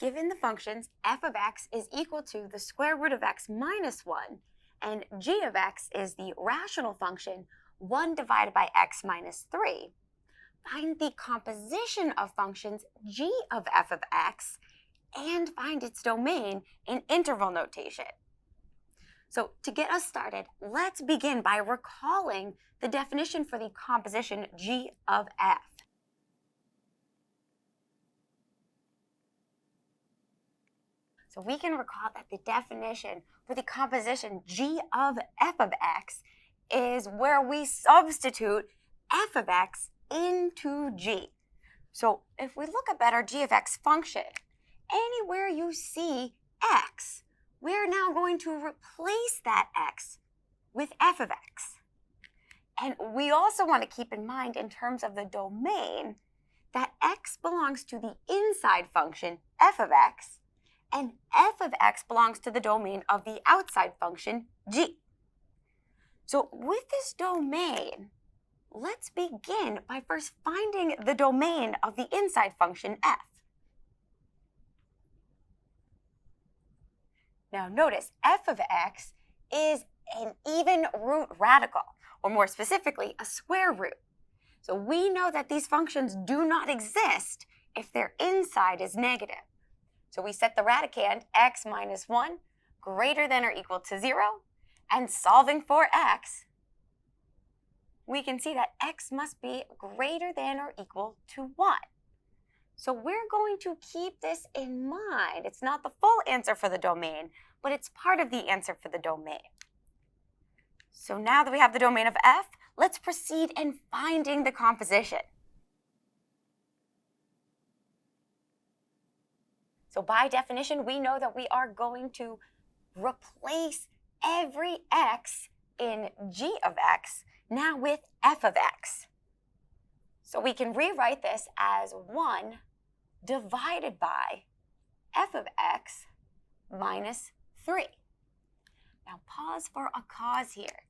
given the functions f of x is equal to the square root of x minus 1, and g of x is the rational function 1 divided by x minus 3, find the composition of functions g of f of x and find its domain in interval notation. So to get us started, let's begin by recalling the definition for the composition g of f. So we can recall that the definition for the composition g of f of x is where we substitute f of x into g. So if we look at our g of x function, anywhere you see x, we're now going to replace that x with f of x. And we also want to keep in mind in terms of the domain that x belongs to the inside function f of x, and f of x belongs to the domain of the outside function g. So with this domain, let's begin by first finding the domain of the inside function f. Now notice f of x is an even root radical, or more specifically, a square root. So we know that these functions do not exist if their inside is negative. So we set the radicand x minus 1 greater than or equal to 0, and solving for x, we can see that x must be greater than or equal to 1. So we're going to keep this in mind. It's not the full answer for the domain, but it's part of the answer for the domain. So now that we have the domain of f, let's proceed in finding the composition. So by definition, we know that we are going to replace every x in g of x now with f of x. So we can rewrite this as 1 divided by f of x minus 3. Now pause for a cause here.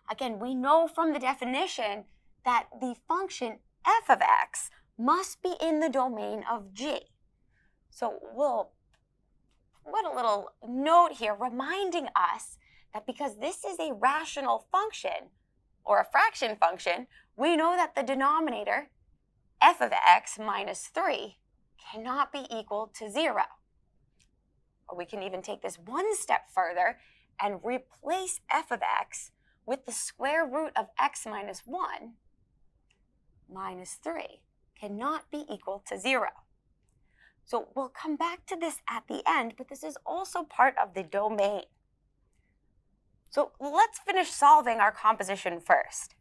Again, we know from the definition that the function f of x must be in the domain of g. So we'll put a little note here reminding us that because this is a rational function or a fraction function, we know that the denominator f of x minus 3 cannot be equal to 0. Or we can even take this one step further and replace f of x with the square root of x minus 1 minus 3 cannot be equal to 0. So we'll come back to this at the end, but this is also part of the domain. So let's finish solving our composition first.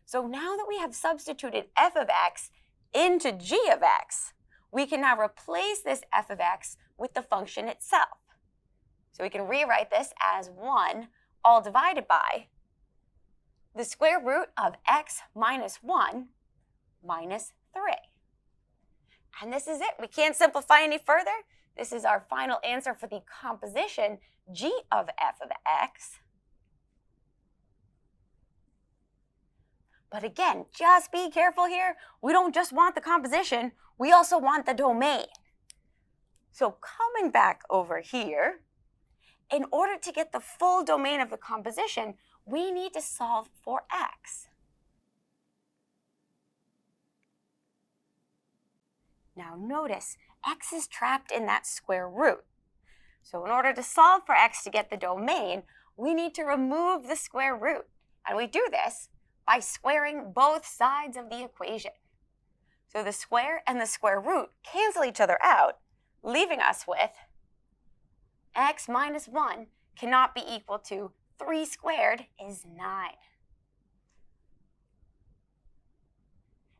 So now that we have substituted f of x into g of x, we can now replace this f of x with the function itself. So we can rewrite this as 1 all divided by the square root of x minus 1 minus 3. And this is it. We can't simplify any further. This is our final answer for the composition g of f of x. But again, just be careful here. We don't just want the composition, we also want the domain. So coming back over here, in order to get the full domain of the composition, we need to solve for x. Now notice, x is trapped in that square root. So in order to solve for x to get the domain, we need to remove the square root. And we do this by squaring both sides of the equation. So the square and the square root cancel each other out, leaving us with x minus 1 cannot be equal to 3 squared is 9.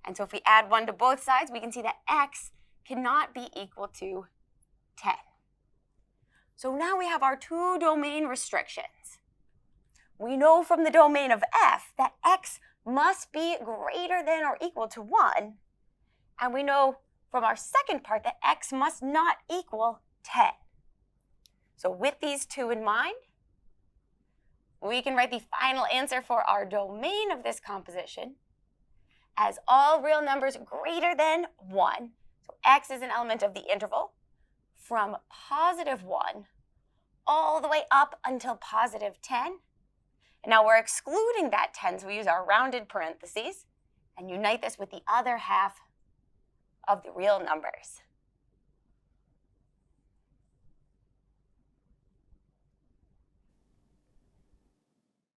And so if we add 1 to both sides, we can see that x cannot be equal to 10. So now we have our two domain restrictions. We know from the domain of f that x must be greater than or equal to 1. And we know from our second part that x must not equal 10. So with these two in mind, we can write the final answer for our domain of this composition as all real numbers greater than 1. So x is an element of the interval from positive 1 all the way up until positive 10. And now we're excluding that 10, so we use our rounded parentheses and unite this with the other half of the real numbers.